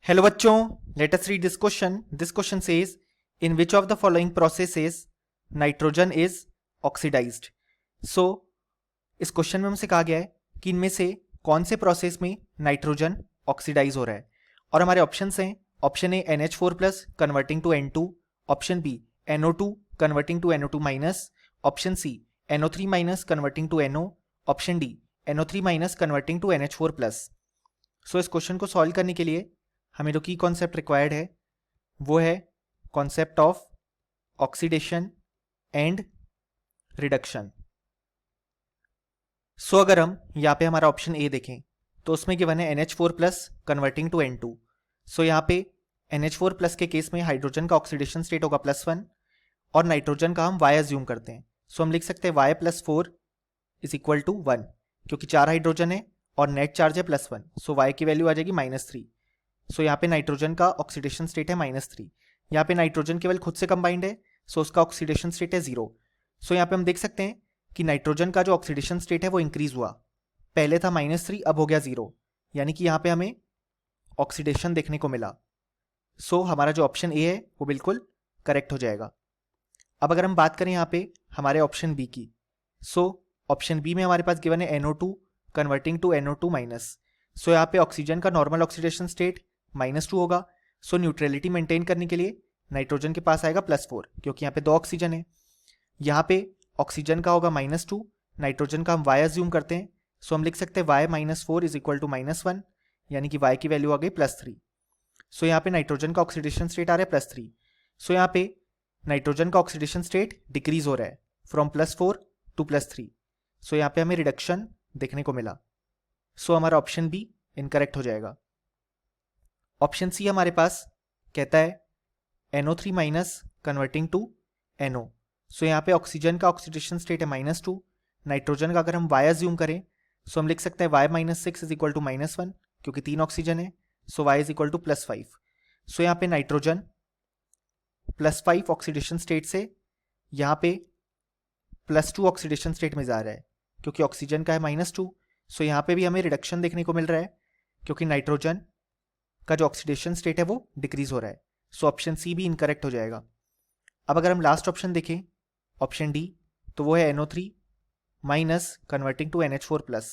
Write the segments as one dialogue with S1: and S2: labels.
S1: Hello बच्चों, let us read this question. This question says in which of the following processes nitrogen is oxidized. So इस question में हमसे कहा गया है कि इनमें से कौन से प्रोसेस में नाइट्रोजन ऑक्सीडाइज हो रहा है. और हमारे ऑप्शंस हैं. Option A NH4 plus converting to N2, option B NO2 converting to NO2 minus, option C NO3 minus converting to NO, option D NO3 minus converting to NH4 plus. So इस question को solve करने के लिए हमें जो की concept required है वो है concept of oxidation and reduction. So अगर हम यहाँ पे हमारा ऑप्शन ए देखें तो उसमें गिवन है NH4 plus converting to N2. सो यहाँ पे NH4 प्लस के केस में हाइड्रोजन का ऑक्सीडेशन स्टेट होगा +1 और नाइट्रोजन का हम Y एज्यूम करते हैं. सो हम लिख सकते हैं Y + 4 इज इक्वल टू 1 क्योंकि 4 हाइड्रोजन है और नेट चार्ज है +1. सो Y की वैल्यू आ जाएगी -3. सो यहाँ पे नाइट्रोजन का ऑक्सीडेशन स्टेट है -3. यहाँ पे नाइट्रोजन केवल खुद से कंबाइंड है, सो उसका ऑक्सीडेशन स्टेट है 0. सो यहाँ पे हम देख सकते हैं कि नाइट्रोजन का जो ऑक्सीडेशन स्टेट है वो इंक्रीज हुआ. पहले था -3, अब हो गया 0, यानी कि यहाँ पे हमें ऑक्सीडेशन देखने को मिला. सो हमारा जो ऑप्शन ए है वो बिल्कुल करेक्ट हो जाएगा. अब अगर हम बात करें यहाँ पे हमारे ऑप्शन बी की, सो ऑप्शन बी में हमारे पास गिवन है NO2 converting to NO2 minus. सो यहाँ पे ऑक्सीजन का नॉर्मल ऑक्सीडेशन स्टेट -2 होगा. सो न्यूट्रलिटी मेंटेन करने के लिए नाइट्रोजन के पास आएगा +4 क्योंकि यहाँ पे 2 ऑक्सीजन है. यहाँ पे ऑक्सीजन का होगा -2, नाइट्रोजन का हम Y एज्यूम करते हैं. सो हम लिख सकते हैं Y - 4 इज इक्वल टू -1, यानी कि Y की वैल्यू आ गई +3. सो यहाँ पे नाइट्रोजन का ऑक्सीडेशन स्टेट आ रहा है +3. सो यहाँ पे नाइट्रोजन का ऑक्सीडेशन स्टेट डिक्रीज हो रहा है फ्रॉम +4 टू +3. सो यहाँ पे हमें रिडक्शन देखने को मिला. सो हमारा ऑप्शन बी इनकरेक्ट हो जाएगा. ऑप्शन सी हमारे पास कहता है NO3 minus converting to NO. So यहाँ पे ऑक्सीजन का ऑक्सीडेशन स्टेट है -2, नाइट्रोजन का अगर हम Y एज्यूम करें सो हम लिख सकते हैं Y - 6 इज इक्वल टू -1 क्योंकि 3 ऑक्सीजन है. सो Y इज इक्वल टू +5. सो यहाँ पे नाइट्रोजन +5 ऑक्सीडेशन स्टेट से यहाँ पे +2 ऑक्सीडेशन स्टेट में जा रहा है क्योंकि ऑक्सीजन का है -2. सो यहाँ पे भी हमें रिडक्शन देखने को मिल रहा है क्योंकि नाइट्रोजन का जो ऑक्सीडेशन स्टेट है वो डिक्रीज हो रहा है. सो ऑप्शन सी भी इनकरेक्ट हो जाएगा. अब अगर हम लास्ट ऑप्शन देखें ऑप्शन डी, तो वो है NO3 minus converting to NH4 plus.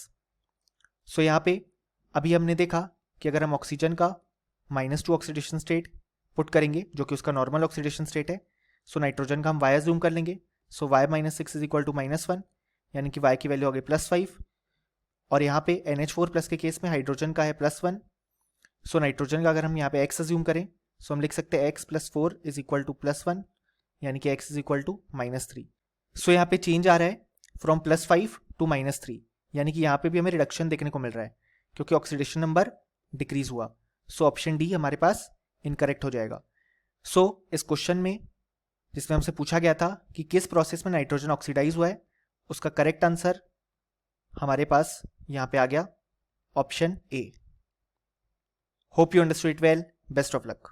S1: So यहाँ पे अभी हमने देखा कि अगर हम ऑक्सीजन का -2 ऑक्सीडेशन स्टेट पुट करेंगे जो कि उसका नॉर्मल ऑक्सीडेशन स्टेट है, सो नाइट्रोजन का हम Y एज्यूम कर लेंगे. सो Y - 6 इज इक्वल टू -1, यानी कि Y की वैल्यू आ गई +5. और यहाँ पे NH4 प्लस के केस में हाइड्रोजन का है +1. सो नाइट्रोजन का अगर हम यहाँ पे X एज्यूम करें सो हम लिख सकते हैं X + 4 इज इक्वल टू +1, यानी कि X इज इक्वल टू -3. सो यहाँ पे चेंज आ रहा है फ्रॉम +5 टू -3, यानी कि यहाँ पे भी हमें रिडक्शन देखने को मिल रहा है क्योंकि ऑक्सीडेशन नंबर डिक्रीज हुआ. सो ऑप्शन डी हमारे पास इनकरेक्ट हो जाएगा. सो इस क्वेश्चन में जिसमें हमसे पूछा गया था कि किस प्रोसेस में नाइट्रोजन ऑक्सीडाइज हुआ है, उसका करेक्ट आंसर हमारे पास यहाँ पे आ गया option A. Hope you understood it well. Best of luck.